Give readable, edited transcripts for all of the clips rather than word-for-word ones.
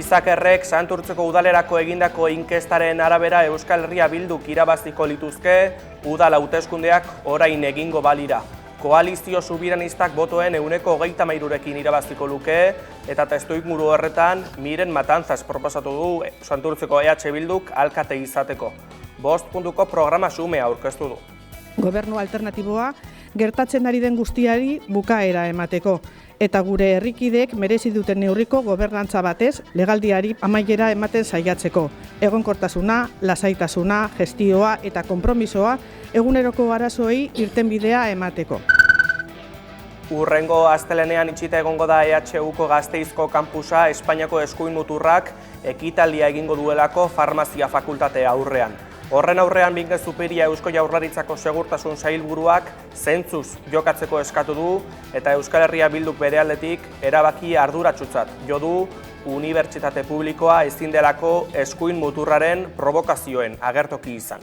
Gizakerrek Santurtziko udalerako egindako inkestaren arabera Euskal Herria Bilduk irabaziko lituzke udal hauteskundeak orain egingo balira. Koalizio subiranistak botoen 23%rekin irabaziko luke eta testuinguru horretan Miren Matanzas proposatu du Santurtziko EH Bilduk alkate izateko. 5 puntuko programa xumea aurkeztu du. Gobernu alternatiboa gertatzen ari den guztiari bukaera emateko. Eta gure herrikideek merezi duten neurriko gobernantza batez legaldiari amaiera ematen saiatzeko. Egonkortasuna, lasaitasuna, gestioa eta konpromisoa eguneroko arazoei irtenbidea emateko. Hurrengo astelenean itxita egongo da EHUko Gasteizko kanpusa Espainiako eskuin muturrak ekitaldia egingo duelako farmazia fakultatea aurrean. Horren aurrean Bingen Zupiria Eusko Jaurlaritzako segurtasun sailburuak zentzuz jokatzeko eskatu du eta Euskal Herria Bilduk bere aldetik erabaki arduratsutzat jo du unibertsitate publikoa ezin delako eskuin muturraren provokazioen agertoki izan.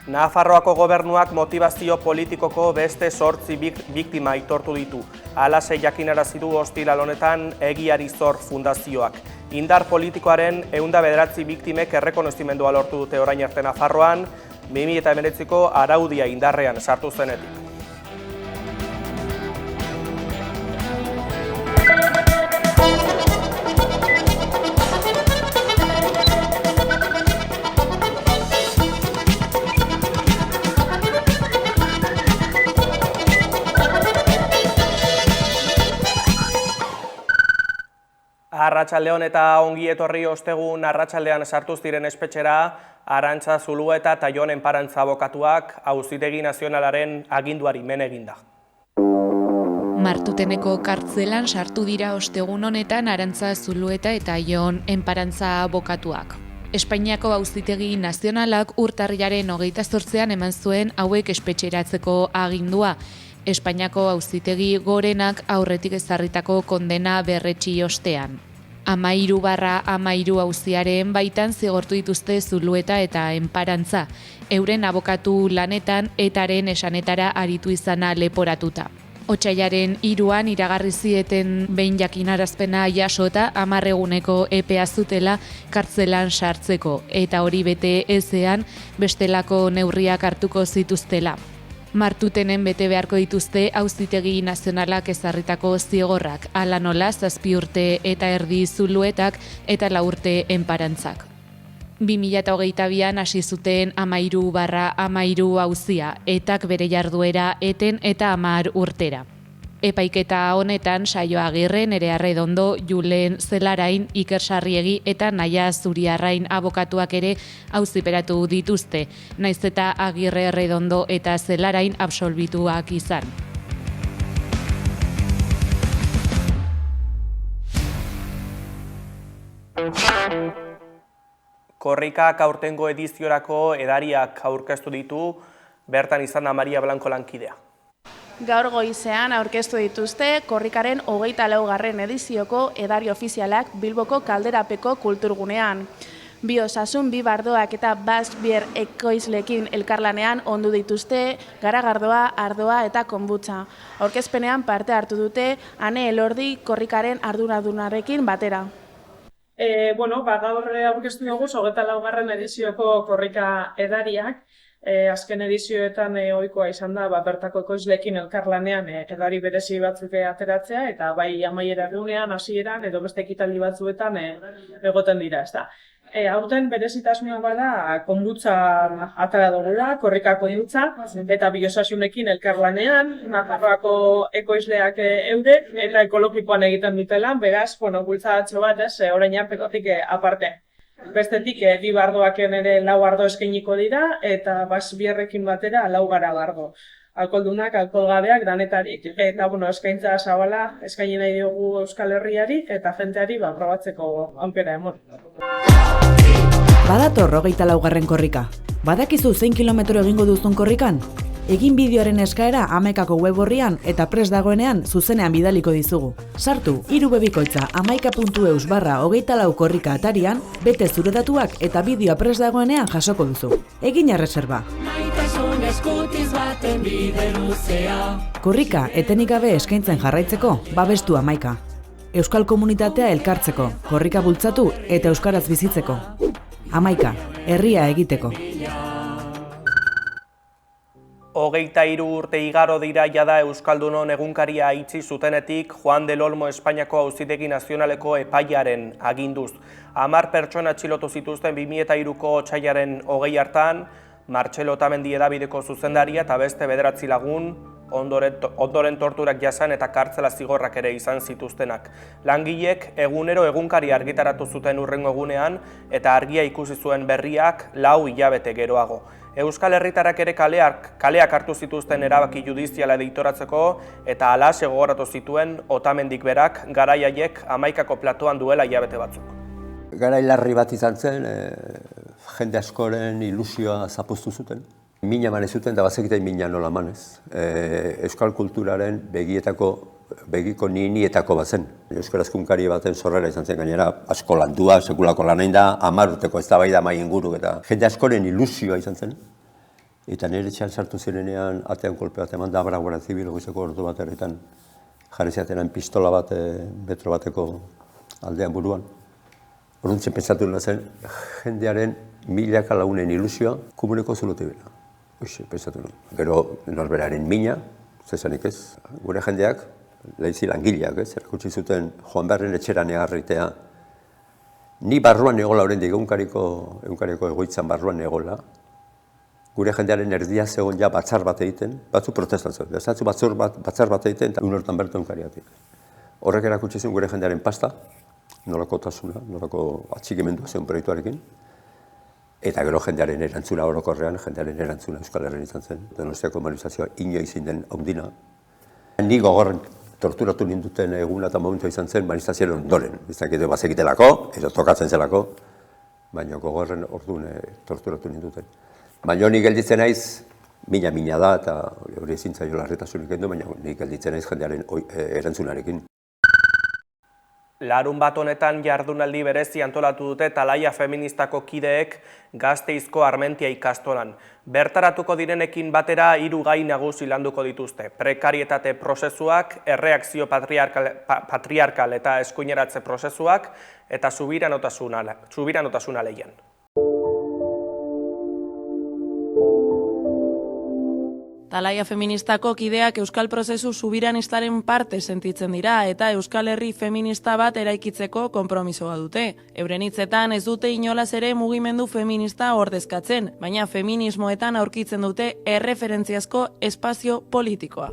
Nafarroako gobernuak motibazio politikoko beste 8 biktima aitortu ditu. Halaxe jakinarazi du ostiral honetan Egiari Zor Fundazioak. Indar politikoaren 109 biktimek errekonozimendua lortu dute orain arte Nafarroan, 2019ko araudia indarrean sartu zenetik. Arratsaldeon eta ongi etorri ostegun arratsaldean sartu ziren espetxera Arantza Zulueta eta Jon Enparantza abokatuak Auzitegi Nazionalaren aginduari men eginda. Martuteneko kartzelan sartu dira ostegun honetan Arantza Zulueta eta Jon Enparantza abokatuak. Espainiako Auzitegi Nazionalak urtarrilaren 28an eman zuen hauek espetxeratzeko agindua. Espainiako Auzitegi Gorenak aurretik ezarritako kondena berretsi ostean. 13/13 auziaren baitan zigortu dituzte Zulueta eta Enparantza, euren abokatu lanetan etaren esanetara aritu izana leporatuta. Otsailaren 3an iragarri zieten behin jakinarazpena jasota 10 eguneko epea zutela kartzelan sartzeko eta hori bete ezean bestelako neurriak hartuko zituztela. Martutenen bete beharko dituzte Auzitegi Nazionalak ezarritako zigorrak, hala nola 7 urte eta erdi Zuluetak eta 4 urte Enparantzak. 2022an hasi zuten 13/13 auzia, etak bere jarduera eten eta 10 urtera. Epaiketa honetan Saio Agirre, Nerea Arredondo, Julen Zelarain, Iker Sarriegi eta Naia Zuriarrain abokatuak ere auziperatu dituzte, naiz eta Agirre, Arredondo eta Zelarain absolbituak izan. Korrikak aurtengo ediziorako edariak aurkeztu ditu, bertan izan da Maria Blanco lankidea. Gaur goizean aurkeztu dituzte Korrikaren 24. edizioko edari ofizialak Bilboko Kalderapeko kulturgunean. Bi osasun, bi bardoak eta Basque Beer ekoizlekin elkarlanean ondu dituzte garagardoa, ardoa eta konbutza. Aurkezpenean parte hartu dute Ane Elordi Korrikaren arduradunarekin batera. Gaur aurkeztu dugu 24. edizioko Korrika edariak. Azken edizioetan ohikoa izan da bertako ekoizleekin elkarlanean edari berezi batzuk ateratzea eta bai amaiera egunean, hasieran edo beste ekitaldi batzuetan egoten dira, ezta. Aurten berezitasuna bada konbutza atera dugula, Korrikako dutza eta biosasunekin elkarlanean, Nafarroako ekoizleak eurek eta ekologikoan egiten dutela, beraz, bultzatxo bat, orain artekotik aparte. Bestetik, bi bardoaken ere 4 ardo eskainiko dira, eta Basque Beerrekin batera 4 garagardo. Alkoholdunak, alkoholgabeak, danetarik. Eta, eskaintza zabala eskaini nahi diogu Euskal Herriari, eta jenteari probatzeko aukera emon. Badator 24. korrika. Badakizu zein kilometro egingo duzun korrikan? Egin bideoaren eskaera Amekako web orrian eta prest dagoenean zuzenean bidaliko dizugu. Sartu irubebikoitza amaika.eus/24 korrika atarian, bete zure datuak eta bideoa prest dagoenean jasoko duzu. Egin erreserba. denon eskutiz baten bide luzea. Korrika etenik gabe eskaintzen jarraitzeko, babestu Hamaika. Euskal komunitatea elkartzeko, korrika bultzatu eta euskaraz bizitzeko. Hamaika, herria egiteko. 23 urte igaro dira jada Euskaldunon egunkaria itxi zutenetik Juan del Olmo Espainiako Auzitegi Nazionaleko epaiaren aginduz. 10 pertsona atxilotu zituzten 2003ko otsailaren 20 hartan, Martxelo Otamendi Hedabideko zuzendaria eta beste 9 lagun, ondoren torturak jasan eta kartzela zigorrak ere izan zituztenak. Langilek egunero egunkari argitaratu zuten hurrengo egunean eta argia ikusi zuen berriak 4 hilabete geroago. Euskal Herritarrak ere kaleak hartu zituzten erabaki judiziala deitoratzeko eta halaxe gogoratu zituen Otamendik berak garai haiek Hamaikako platoan duela hilabete batzuk. Garai larri bat izan zen, jende askoren ilusioa zapuztu zuten. Mina eman zuten, da bazekiten mina nola emanez. Euskal kulturaren begiko nietako bazen. Euskal Hezkuntari baten sorrera izan zen gainera, asko landua, sekulako lanain da, 10 urteko eztabaida mai inguru eta jende askoren ilusioa izan zen. Eta nire etxean sartu zirenean atean kolpe bat eman da Abra Guardia Zibil goizeko ordu bat herritan jarri zatenan pistola bat metro bateko aldean buruan. Orduan pentsatu zen jendearen milaka lagunen ilusioa komuneko zulote bera. Pentsatu nuen. Gero norberaren mina, zezanik ez, gure jendeak, lehizi langileak, erakutsi zuten Joan Beharren etxera negarritea. Ni barruan egola horrein egunkariko egoitzan barruan egola. Gure jendearen erdia zegoen ja batzar bat egiten, batzu protestatzen, batzu batzar bat egiten eta unortan bertu egunkariatik. Horrek erakutsi zuen gure jendearen pasta, nolako tasuna, nolako atxikimendua zegoen proiektuarekin. Eta gero jendearen erantzuna orokorrean, jendearen erantzuna Euskal Herrian izan zen. Donostiako manifestazioa inoiz den haundina. Ni gogorren torturatu ninduten eguna eta momentua izan zen manifestazioaren ondoren. Izan edo bazekitelako, edo tokatzen zelako, baina gogorren orduan torturatu ninduten. Baina ni gelditzen naiz, mina da, eta hori ezin zaio larritasunik kendu, baina ni gelditzen naiz jendearen erantzunarekin. Larun bat honetan jardunaldi berezi antolatu dute Talaia feministako kideek Gasteizko Armentia ikastolan. Bertaratuko direnekin batera 3 gai nagusi landuko dituzte. Prekarietate prozesuak, erreakzio patriarkal eta eskuineratze prozesuak eta subiranotasuna leian. Talaia feministako kideak euskal prozesu subiranistaren parte sentitzen dira eta Euskal Herri feminista bat eraikitzeko konpromisoa dute. Euren hitzetan ez dute inolaz ere mugimendu feminista ordezkatzen, baina feminismoetan aurkitzen dute erreferentziazko espazio politikoa.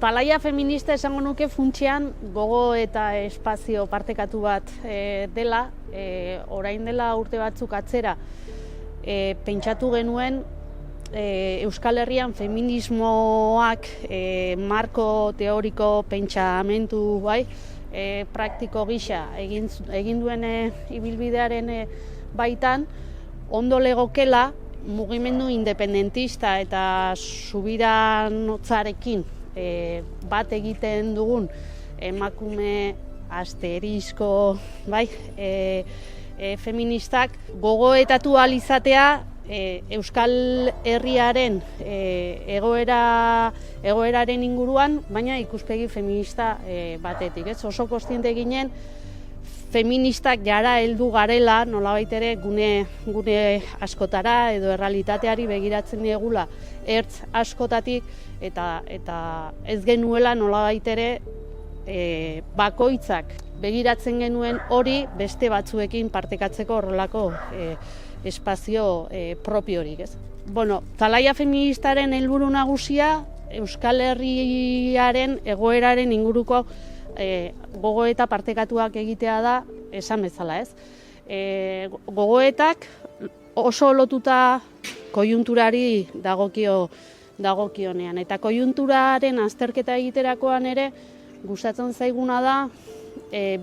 Talaia feminista esango nuke funtsean gogo eta espazio partekatu bat dela, orain dela urte batzuk atzera pentsatu genuen Euskal Herrian feminismoak marko teoriko pentsamentu praktiko gisa egin duen ibilbidearen baitan ondo legokela mugimendu independentista eta subiranotzarekin bat egiten dugun emakume asterizko feministak gogoetatu ahal izatea Euskal Herriaren egoeraren inguruan, baina ikuspegi feminista batetik. Oso kontziente ginen feministak jara heldu garela, nolabait ere gune askotara edo errealitateari begiratzen diegula ertz askotatik eta ez genuela nolabait ere bakoitzak begiratzen genuen hori beste batzuekin partekatzeko horrelako espazio propiorik. Talaia feministaren helburu nagusia Euskal Herriaren egoeraren inguruko gogoeta partekatuak egitea da, esan bezala ez. Gogoetak oso lotuta koiunturari dagokionean eta koiunturaren azterketa egiterakoan ere gustatzen zaiguna da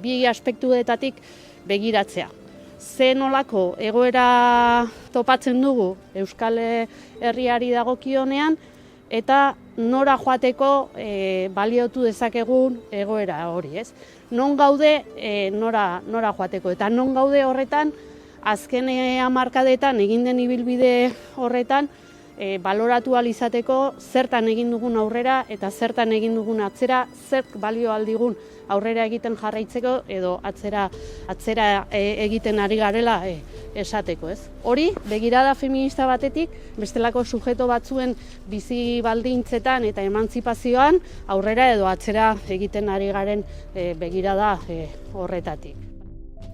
bi aspektuetatik begiratzea. Ze nolako egoera topatzen dugu Euskal Herriari dagokionean eta nora joateko baliotu dezakegun egoera hori, ez? Non gaude nora joateko eta non gaude horretan azken hamarkadetan egin den ibilbide horretan, baloratu ahal izateko zertan egin dugun aurrera eta zertan egin dugun atzera, zerk balio aldigun aurrera egiten jarraitzeko edo atzera egiten ari garela esateko, ez? Hori, begirada feminista batetik, bestelako sujeto batzuen bizi baldintzetan eta emantzipazioan aurrera edo atzera egiten ari garen begirada horretatik.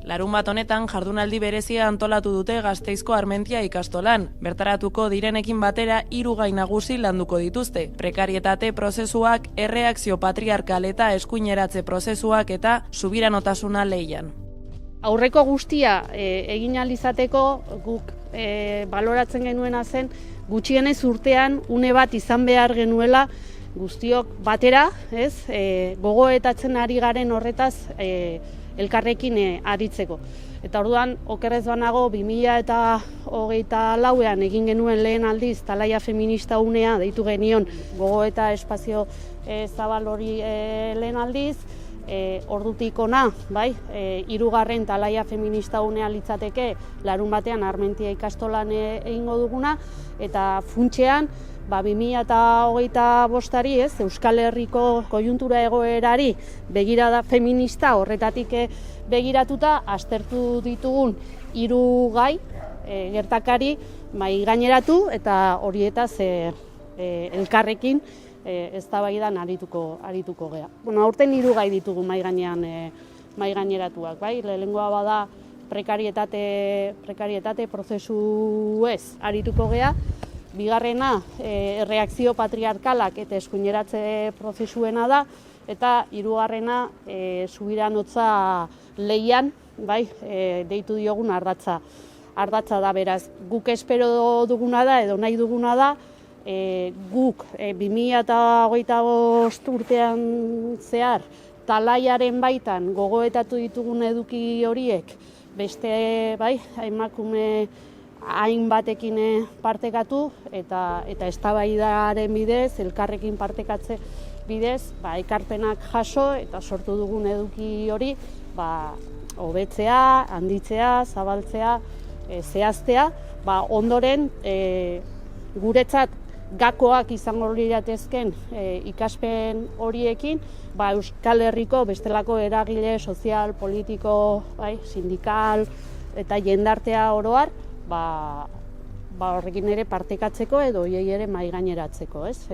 Larunbat honetan jardunaldi berezia antolatu dute Gasteizko Armentia ikastolan. Bertaratuko direnekin batera 3 gai nagusi landuko dituzte. Prekarietate prozesuak, erreakzio patriarkal eta eskuineratze prozesuak eta subiranotasuna leian. Aurreko guztia egin ahal izateko guk baloratzen genuena zen gutxienez urtean une bat izan behar genuela guztiok batera, ez? Gogoetatzen ari garen horretaz elkarrekin aritzeko. Eta orduan, okerrez banago, 2024an egin genuen lehen aldiz, Talaia Feminista Unea, deitu genion gogoeta espazio zabal hori lehen aldiz, ordutik ona, bai, 3. Talaia Feminista Unea litzateke, larun batean Armentia ikastolan egingo duguna, eta funtsean, 2025ari, ez, Euskal Herriko konjuntura egoerari begirada feminista horretatik begiratuta aztertu ditugun 3 gai gertakari mahaigaineratu eta horietaz elkarrekin eztabaidan arituko gea. Bueno, aurten 3 gai ditugu mahaigaineratuak, bai? Lehenengoa bada prekarietate prozesuez arituko gea. Bigarrena, erreakzio patriarkalak eta eskuineratze prozesuena da, eta 3. Subiranotza leian, bai, deitu diogun ardatza da, beraz. Guk espero duguna da, edo nahi duguna da, guk 2025 urtean zehar, Talaiaren baitan gogoetatu ditugun eduki horiek, beste, bai, emakume hainbatekin partekatu eta eztabaidaren bidez, elkarrekin partekatze bidez, ekarpenak jaso eta sortu dugun eduki hori hobetzea, handitzea, zabaltzea, zehaztea, ondoren guretzat gakoak izango liratezken ikaspen horiekin, Euskal Herriko bestelako eragile sozial, politiko, sindikal eta jendartea oroar, horrekin ere partekatzeko edo hiei ere mahaigaineratzeko, ez?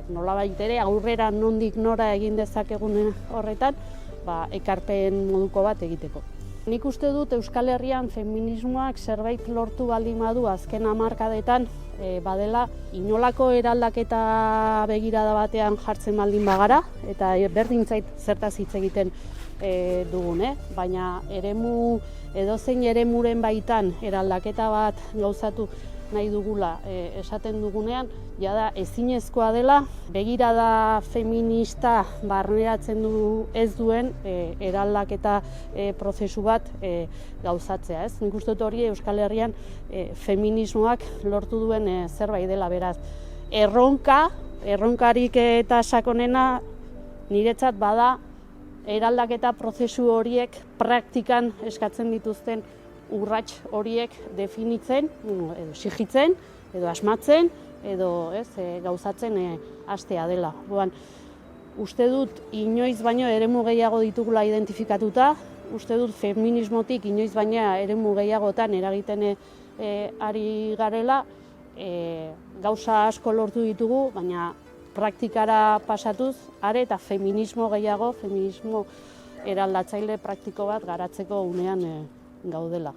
Nolabait ere aurrera nondik nora egin dezakegun horretan, ekarpen moduko bat egiteko. Nik uste dut Euskal Herrian feminismoak zerbait lortu baldin badu azken hamarkadetan badela inolako eraldaketa begirada batean jartzen baldin bagara eta berdin zait zertaz hitz egiten dugun, baina edozein eremuren baitan eraldaketa bat gauzatu nahi dugula esaten dugunean, jada ezinezkoa dela begirada feminista barneratzen ez duen eraldaketa prozesu bat gauzatzea, ez? Nik uste dut hori Euskal Herrian feminismoak lortu duen zerbait dela, beraz. Erronkarik eta sakonena niretzat bada eraldaketa prozesu horiek praktikan eskatzen dituzten urrats horiek definitzen, edo sigitzen, edo asmatzen, edo gauzatzen hastea dela. Uste dut inoiz baino eremu gehiago ditugula identifikatuta, uste dut feminismotik inoiz baina eremu gehiagotan eragiten ari garela, gauza asko lortu ditugu, baina praktikara pasatuz, are eta feminismo gehiago, feminismo eraldatzaile praktiko bat garatzeko unean gaudela.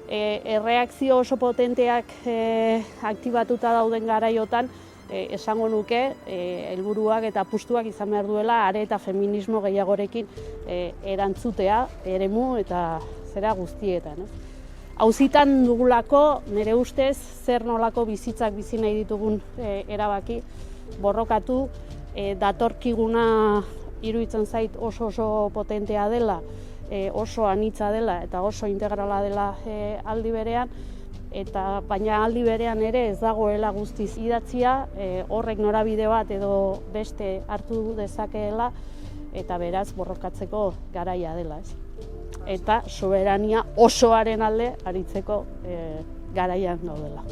Erreakzio oso potenteak aktibatuta dauden garaiotan, esango nuke, helburuak eta apustuak izan behar duela, are eta feminismo gehiagorekin erantzutea, eremu eta zera guztietan. Auzitan dugulako, nire ustez, zer nolako bizitzak bizi nahi ditugun erabaki, borrokatu, datorkiguna iruditzen zait oso potentea dela, oso anitza dela eta oso integrala dela aldi berean, baina aldi berean ere ez dagoela guztiz idatzia, horrek norabide bat edo beste hartu dezakeela eta beraz borrokatzeko garaia dela. eta soberania osoaren alde aritzeko garaian gaudela.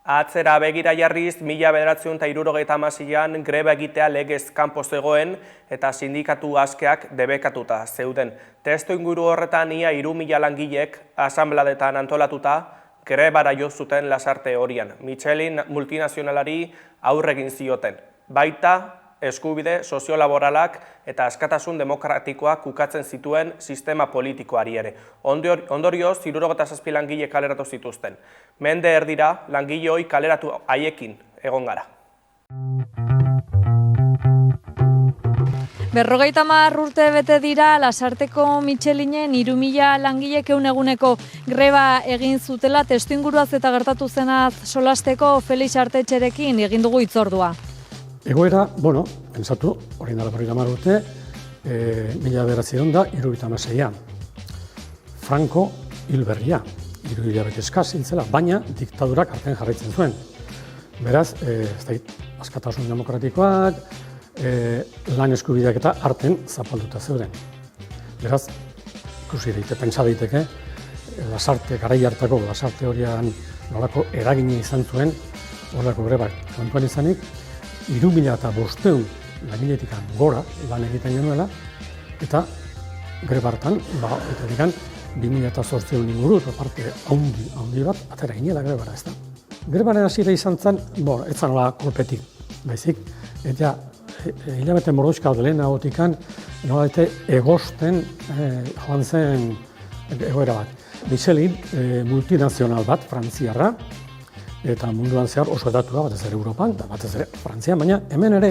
Atzera begira jarriz, 1976an greba egitea legez kanpo zegoen eta sindikatu askeak debekatuta zeuden. Testuinguru horretan ia 3.000 langilek asanbladetan antolatuta grebara jo zuten Lasarte horian. Michelin multinazionalari aurre egin zioten. Baita eskubide soziolaboralak eta askatasun demokratikoak ukatzen zituen sistema politikoari ere. Ondorioz, 77 langile kaleratu zituzten. Mende erdira, langile hoi kaleratu haiekin egon gara. 50 urte bete dira Lasarteko Michelinen 3.000 langilek eguneko greba egin zutela. Testuinguruaz eta gertatu zenaz solasteko Felix Artetxerekin egin dugu hitzordua. Egoera, pentsatu, orain dela 50 urte, 1976an. Franco hil berria, 3 hilabete eskas hil zela, baina diktadurak artean jarraitzen zuen. Beraz, askatasun demokratikoak, lan eskubideak eta arten zapalduta zeuden. Beraz, ikusi pentsa daiteke, Lasarte, garai hartako Lasarte horian nolako eragina izan zuen, horrelako grebak kontuan izanik, 3.500 langiletik gora lan egiten genuela, eta greba hartan, eta digan, 2008 inguru, eta parte handi bat, atera ginela grebara ez da. Grebaren hasiera izan zen, ez zanola kolpetik, baizik, eta hilabete mordoizka lehena gotikan, nolabete egosten joan zen egoera bat. Michelin multinazional bat, frantziarra, eta munduan zehar oso edatua, batez ere Europan, eta batez ere Frantzian, baina hemen ere,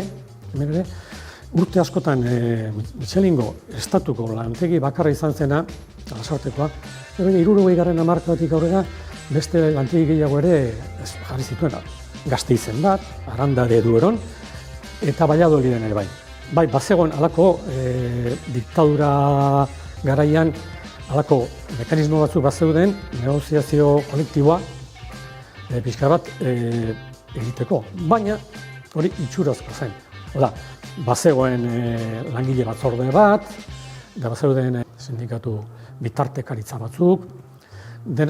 urte askotan Michelingo estatuko lantegi bakarra izan zena, Lasartekoa, 60. hamarkadatik aurrera, beste lantegi gehiago ere jarri zituen, Gasteizen bat, Aranda de Dueron, eta Valladoliden ere bai. Bai, bazegoen alako diktadura garaian, alako mekanismo batzuk bazeuden, negoziazio kolektiboa, pixka bat egiteko, baina hori itxurazko zen. Oda, bazegoen langile batzorde bat, da bazeuden sindikatu bitartekaritza batzuk,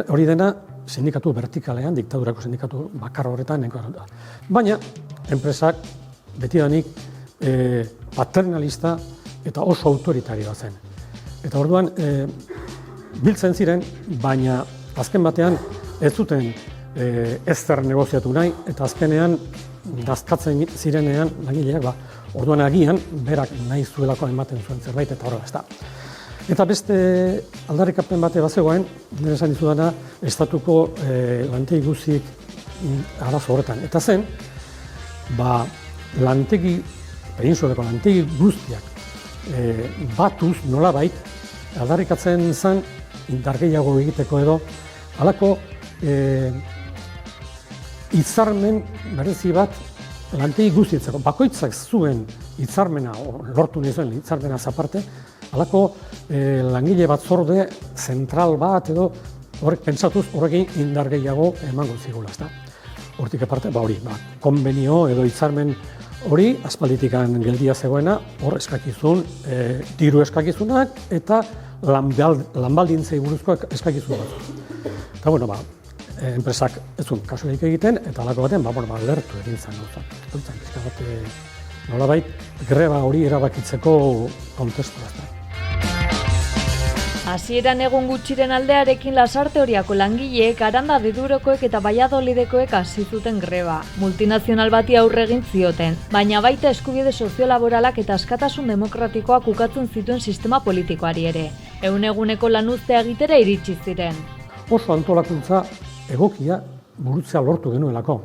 hori dena sindikatu vertikalean, diktadurako sindikatu bakar horretan, baina enpresak betidanik paternalista eta oso autoritarioa zen. Eta orduan biltzen ziren, baina azken batean ez zuten ezer negoziatu nahi, eta azkenean dazkatzen zirenean langileak, orduan agian berak nahi zuelako ematen zuen zerbait, eta horrela ez da. Eta beste aldarrikapen bate bazegoen, nire esan dizudana, estatuko lantegi guztiek arazo horretan. Eta zen, peninsulako lantegi guztiak batuz nolabait, aldarrikatzen zen indar gehiago egiteko edo, halako hitzarmen berezi bat lantegi guztietzeko. Bakoitzak zuen hitzarmena, lortu nahi zuen hitzarmena zaparte, halako langile batzorde zentral bat edo horrek pentsatuz horrekin indar gehiago emango zigula, ezta. Hortik aparte, konbenio edo hitzarmen hori aspalditikan geldia zegoena, hor eskakizun, diru eskakizunak eta lanbaldintzei buruzko eskakizun batzuk. Eta, enpresak ez zuen kasurik egiten, eta halako baten, lertu egin zen gauza. Pizka bat, nolabait, greba hori erabakitzeko kontestua. Hasieran egun gutxiren aldearekin Lasarte horiako langileek, Aranda de Duerokoek eta Valladolidekoek hasi zuten greba. Multinazional bati aurre egin zioten, baina baita eskubide soziolaboralak eta askatasun demokratikoak ukatzen zituen sistema politikoari ere. Eguneko lanuztea egitera iritsi ziren. Oso antolakuntza egokia burutzea lortu genuelako.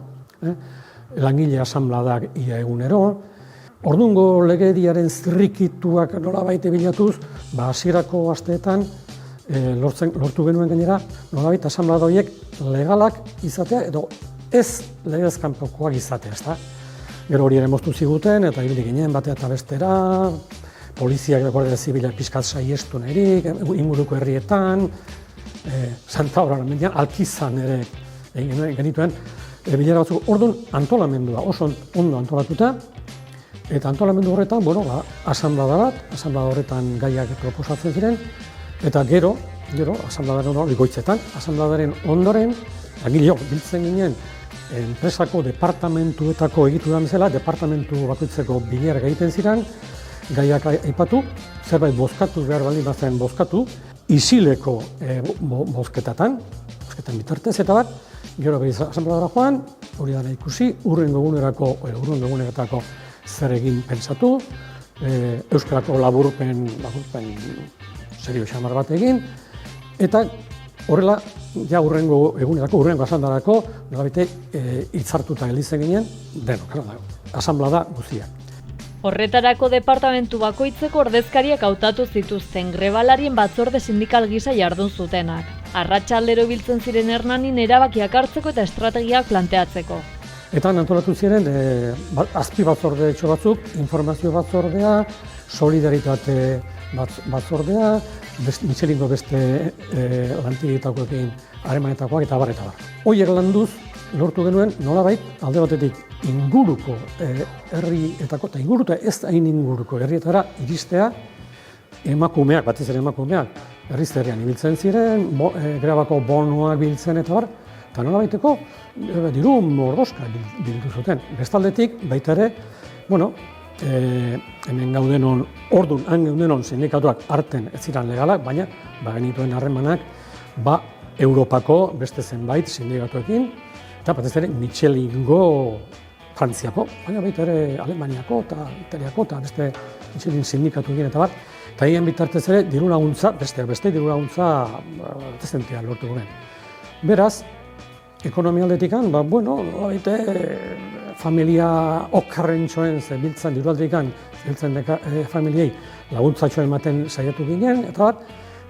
Langile asanbladak ia egunero, ordungo legediaren zirrikituak nolabait bilatuz, hasierako asteetan lortu genuen gainera, nolabait asanblada horiek legalak izatea edo ez legez kanpokoak izatea, ezta? Gero hori ere moztu ziguten eta ibili ginen batea eta bestera, poliziak Guardia Zibilak pixkat saiestu nahirik, inguruko herrietan, Santa Aurora mendian, Alkizan ere genituen, bilera batzuk. Orduan antolamendua oso ondo antolatuta, eta antolamendu horretan, asanblada bat, asanblada horretan gaiak proposatzen ziren, eta gero asanbladaren goitzetan, asanbladaren ondoren, langileok biltzen ginen, enpresako departamentuetako egitura bezala, departamentu bakoitzeko bilerak egiten ziren, gaiak aipatu, zerbait bozkatu behar baldin bazen bozkatu, isileko bozketan bitartez eta bat, gero behiz asanbladara joan, hori dana ikusi, urrengo eguneretako zer egin pentsatu, euskarako laburpen serio xamar bat egin, eta horrela, ja urrengo asanbladarako, nolabait hitzartuta gelditzen ginen, asanblada guztiak. Horretarako departamentu bakoitzeko ordezkariak hautatu zituzten grebalarien batzorde sindikal gisa jardun zutenak. Arratsaldero biltzen ziren Hernanin erabakiak hartzeko eta estrategiak planteatzeko. Eta antolatu ziren azpi batzorde batzuk, informazio batzordea, solidaritate batzordea, Michelingo beste lantegietakoekin harremanetakoak eta abar. Horiek landuz, lortu genuen nolabait alde batetik inguruko herrietako eta inguruta ez hain inguruko herrietara iristea emakumeak, batez ere emakumeak, herriz-herrian ibiltzen ziren, grebako bonuak biltzen eta bar, eta nolabaiteko diru mordoska bildu zuten. Bestaldetik, baita ere, hemen gaudenon, han gaudenon sindikatuak arten ez ziren legalak, baina genituen harremanak Europako beste zenbait sindikatuekin, eta batez ere Michelingo Frantziako, baina baita ere Alemaniako eta Italiako eta beste Michelin sindikatuekin eta bat, eta egin bitartez ere diru laguntza, beste diru laguntza dezentea lortu gure. Beraz, ekonomia aldetikan, familia okarrentxoen zebiltzen diru aldetikan, zebiltzen familiei laguntzatxo ematen saiatu ginen, eta bat,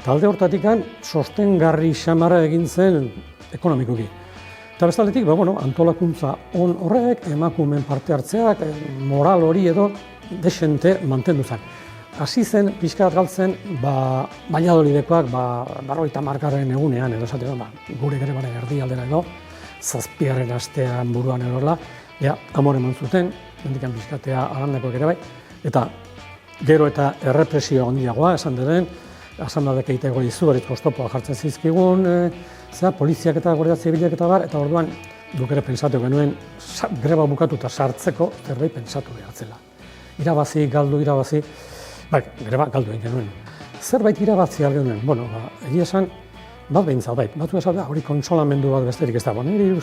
talde hortatikan sostengarri xamara egin zen ekonomikoki. Eta bestaldetik, antolakuntza on horrek, emakumeen parte hartzeak, moral hori edo desente mantendu zen. Hasi zen, pixka bat galtzen, Valladolidekoak, 50. egunean, edo esaten, gure grebaren erdialdera edo, 7. astean buruan erola, amore eman zuten, mendikan pixkatea arandakoak ere bai, eta gero eta errepresio handiagoa, esan den, asanbladak egiteko izugarrizko oztopoa jartzen zizkigun, poliziak eta guardia zibilak eta bar, eta orduan duk ere pentsatu genuen greba bukatu eta sartzeko zerbait pentsatu behatzela. Irabazi, galdu, greba galdu egin genuen. Zerbait irabazi genuen, egia esan, bat behintzat bait, batu esan da, hori kontsolamendu bat besterik ez da, nire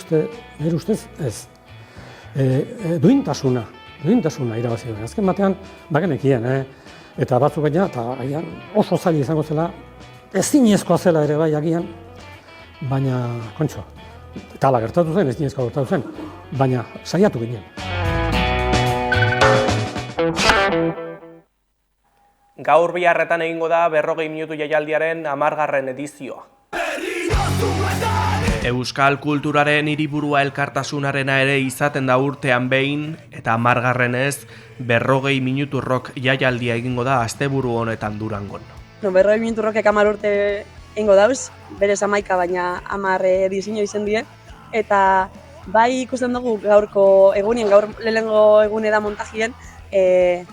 ustez ez. Duintasuna irabazi genuen, azken batean, bagenekien, eta batzuk baina, eta agian oso zaila izango zela, ezinezkoa zela ere bai agian, baina, kontxo, eta ala gertatu zen, ezinezkoa gertatu zen, baina saiatu ginen. Gaur biharretan egingo da 40 minutu jaialdiaren 10. edizioa. Euskal kulturaren hiriburua elkartasunarena ere izaten da urtean behin, eta 10. 40 minutu rock jaialdia egingo da asteburu honetan Durangon. 40 minutu rockek 10 urte egingo dauz, berez 11 baina 10 edizio izen die, eta bai ikusten dugu gaurko egunien, gaur lehenengo egune da montajien, 10.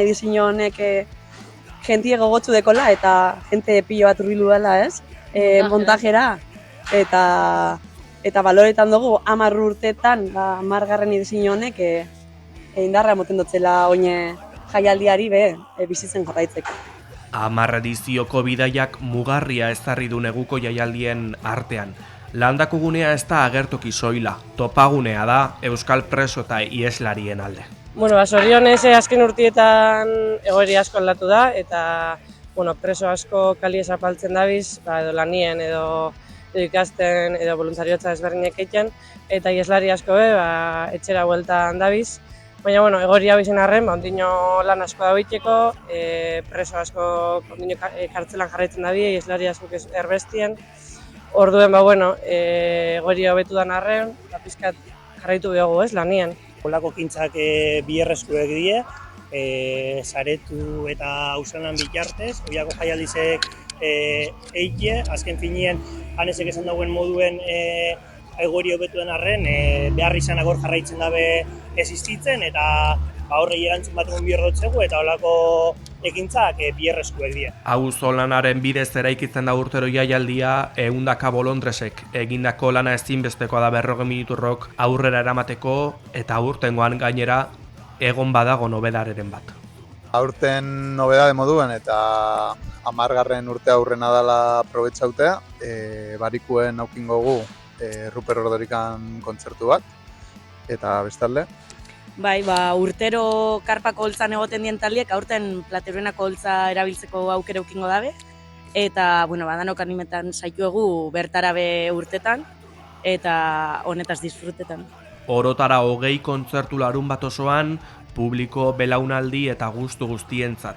edizio honek jentie gogotsu dekola eta jente pilo bat hurbildu dela, ez? Montajera, eta baloretan dugu 10 urtetan 10. edizio honek indarra moten dotzela oine jaialdiari bizitzen jarraitzeko. 10 edizioko bidaiak mugarria ezarri du neguko jaialdien artean. Landako gunea ez da agertoki soila, topagunea da euskal preso eta ieslarien alde. Zorionez azken urtietan egoeri asko aldatu da, eta preso asko kaliez apaltzen dabiz, edo lanien, edo ikasten, edo voluntariotza ezberdinek egiten, eta ieslari asko etxera bueltan dabiz. Baina, egoeri hau izan arren, ondino lan asko dagoiteko, preso asko ondino kartzelan jarraitzen dabi, ieslari asko erbestien. Orduen, egoeri hobetu dan arren, pizkat jarraitu behogu, lanien. Olako kintzak biherrezkoek die, saretu eta auzolan bitartez, oiako jaialdizek eitie, azken finien, hanesek esan dauen moduen egoeri hobetuen arren, behar izanak hor jarraitzen dabe existitzen, eta horrei erantzun bat egon behar dutzegu, eta holako ekintzak biherreskuek dira. Auzolanaren bidez eraikitzen da urtero jaialdia, 100 bolondresek egindako lana ezinbestekoa da 40 minuturrok aurrera eramateko, eta aurtengoan gainera egon badago nobedareren bat. Aurten nobedade moduen eta 10. urte aurrena dela aprobetxautea, barikuen aukingogu Ruper Ordorikan kontzertu bat, eta bestalde. Bai, urtero karpako holtzan egoten dien taldiek, aurten Plateruenako holtza erabiltzeko aukera eukingo dabe, eta, danok animetan saituegu bertarabe urtetan, eta honetaz disfrutetan. Orotara 20 kontzertu larunbat osoan, publiko belaunaldi eta gustu guztientzat.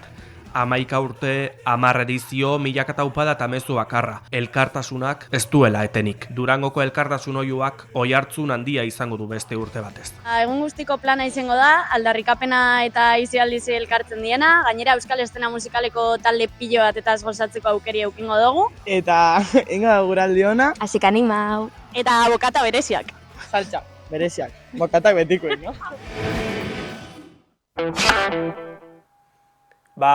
11 urte, 10 edizio, milaka taupada eta mezu bakarra. Elkartasunak ez duela etenik. Durangoko elkartasun oihuak oihartzun handia izango du beste urte batez. Egun guztiko plana izango da, aldarrikapena eta izialdizi elkartzen diena, gainera Euskal Eszena musikaleko talde pilo bat eta gozatzeko aukeri eukingo dugu. Eta ingo da guraldi ona. Asik animau. Eta bokata bereziak. Saltza, bereziak. Bokatak betikoen, no?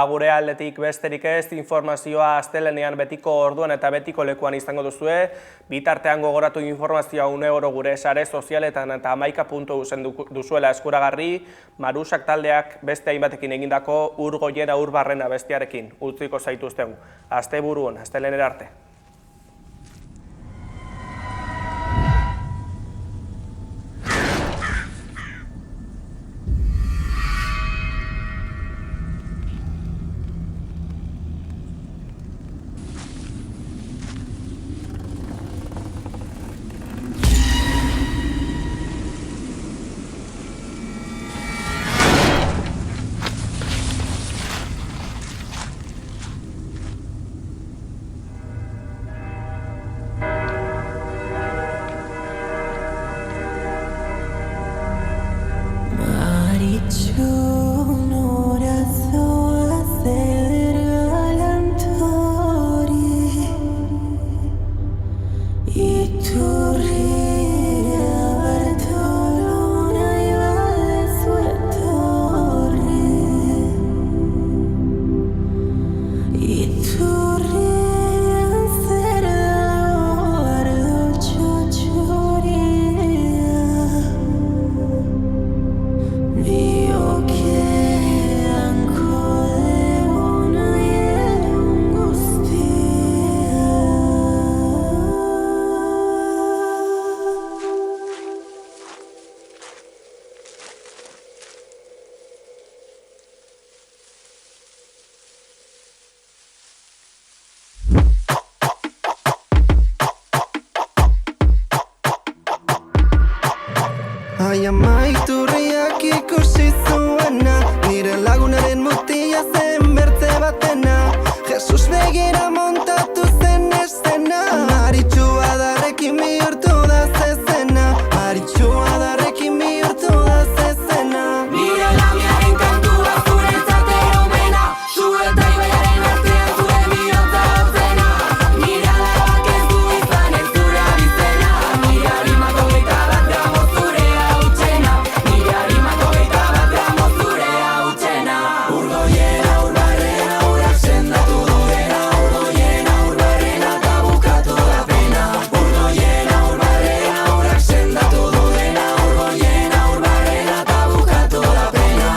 Gure aldetik besterik ez, informazioa astelenean betiko orduan eta betiko lekuan izango duzue. Bitartean gogoratu informazioa uneoro gure sare sozialetan eta amaika.eu duzuela eskuragarri, Marusak taldeak beste hainbatekin egindako Urgoiena Urbarrena bestiarekin utziko zaituztegu. Asteburuan, astelenera arte. Amaiturriak ikusi zuena, nire lagunaren mutia zen bertze batena. Jesus begira montatu zen eszena, Maritxua darrekin bihurtu da zezena, Maritxua darrekin bihurtu da zezena. Nire lamiaren kantua zuretzat eromena, zu eta ibaiaren artean zure bihotza hotzena. Nire alabak ez du izan ez zure abizena, nire harimako 21 gramo zure hautsena, nire harimako 21 gramo zure hautsena. Urgoiena urbarrena urak sendatu duena, urgoiena urbarrena eta bukatu da pena. Urgoiena urbarrena urak sendatu duena, urgoiena urbarrena eta bukatu da pena.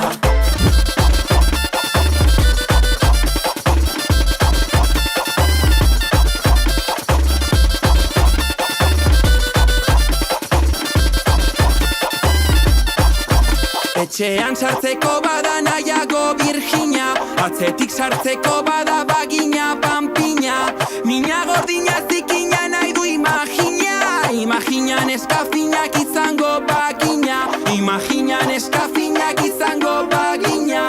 Etxean sartzeko bada nahiago Virginia, atzetik sartzeko bada bagina panpina. Mina gordina zikina nahi du imagina, imaginan eskafinak izango bagina, imaginan eskafinak izango bagina.